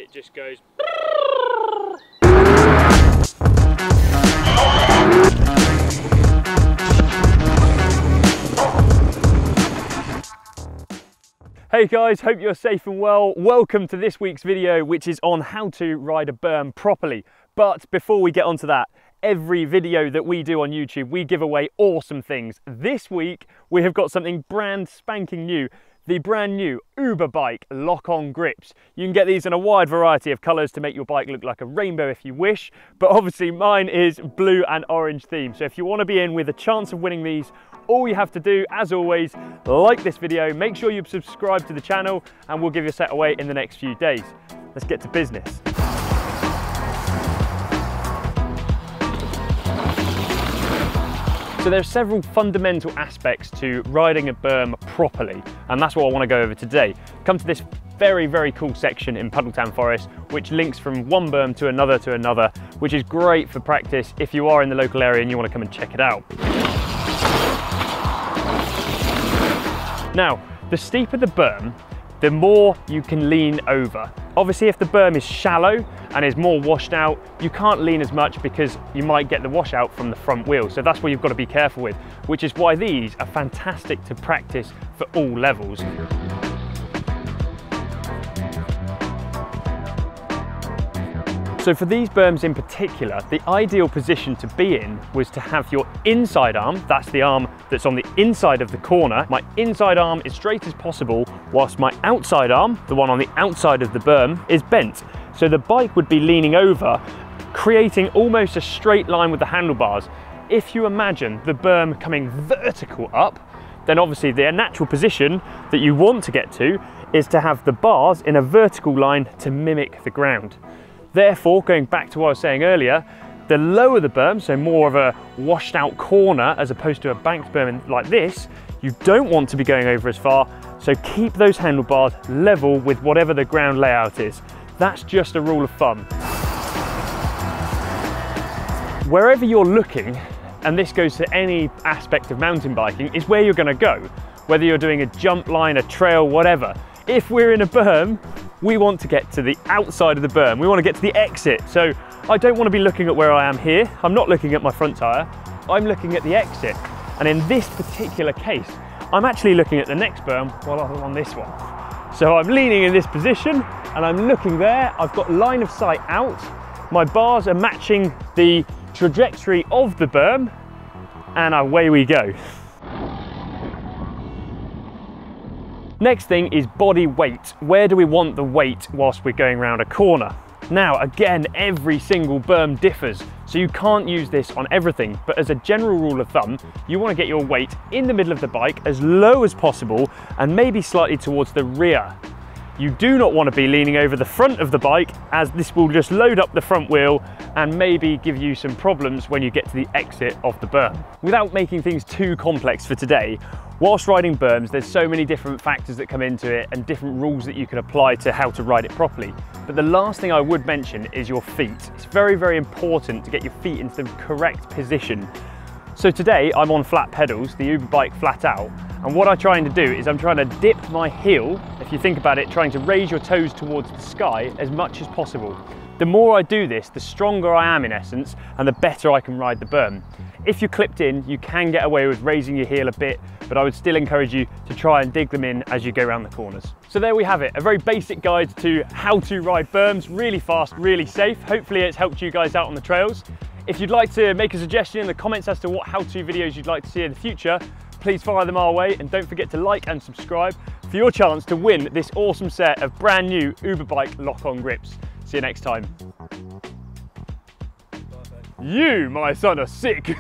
it just goes. Hey guys, hope you're safe and well. Welcome to this week's video, which is on how to ride a berm properly. But before we get onto that, every video that we do on YouTube, we give away awesome things. This week, we have got something brand spanking new, the brand new Uber Bike lock-on grips. You can get these in a wide variety of colours to make your bike look like a rainbow if you wish, but obviously mine is blue and orange theme. So if you want to be in with a chance of winning these, all you have to do, as always, like this video, make sure you subscribe to the channel, and we'll give you a set away in the next few days. Let's get to business. So there are several fundamental aspects to riding a berm properly, and that's what I want to go over today. Come to this very, very cool section in Puddletown Forest, which links from one berm to another, which is great for practice if you are in the local area and you want to come and check it out. Now, the steeper the berm, the more you can lean over. Obviously, if the berm is shallow and is more washed out, you can't lean as much because you might get the washout from the front wheel. So that's what you've got to be careful with, which is why these are fantastic to practice for all levels. So for these berms in particular, the ideal position to be in was to have your inside arm, that's the arm that's on the inside of the corner. My inside arm is straight as possible, whilst my outside arm, the one on the outside of the berm, is bent. So the bike would be leaning over, creating almost a straight line with the handlebars. If you imagine the berm coming vertical up, then obviously the natural position that you want to get to is to have the bars in a vertical line to mimic the ground. Therefore, going back to what I was saying earlier, the lower the berm, so more of a washed out corner as opposed to a banked berm like this, you don't want to be going over as far, so keep those handlebars level with whatever the ground layout is. That's just a rule of thumb. Wherever you're looking, and this goes to any aspect of mountain biking, is where you're going to go. Whether you're doing a jump line, a trail, whatever. If we're in a berm, we want to get to the outside of the berm. We want to get to the exit. So I don't want to be looking at where I am here. I'm not looking at my front tyre. I'm looking at the exit. And in this particular case, I'm actually looking at the next berm while I'm on this one. So I'm leaning in this position and I'm looking there. I've got line of sight out. My bars are matching the trajectory of the berm, and away we go. Next thing is body weight. Where do we want the weight whilst we're going around a corner? Now, again, every single berm differs, so you can't use this on everything, but as a general rule of thumb, you want to get your weight in the middle of the bike as low as possible and maybe slightly towards the rear. You do not want to be leaning over the front of the bike, as this will just load up the front wheel and maybe give you some problems when you get to the exit of the berm. Without making things too complex for today, whilst riding berms, there's so many different factors that come into it and different rules that you can apply to how to ride it properly. But the last thing I would mention is your feet. It's very, very important to get your feet into the correct position. So today I'm on flat pedals, the Uber Bike flat out, and what I'm trying to do is I'm trying to dip my heel, if you think about it, trying to raise your toes towards the sky as much as possible. The more I do this, the stronger I am in essence, and the better I can ride the berm. If you're clipped in, you can get away with raising your heel a bit, but I would still encourage you to try and dig them in as you go around the corners. So there we have it, a very basic guide to how to ride berms, really fast, really safe. Hopefully it's helped you guys out on the trails. If you'd like to make a suggestion in the comments as to what how-to videos you'd like to see in the future, please fire them our way, and don't forget to like and subscribe for your chance to win this awesome set of brand new Uber Bike lock-on grips. See you next time. You, my son, are sick.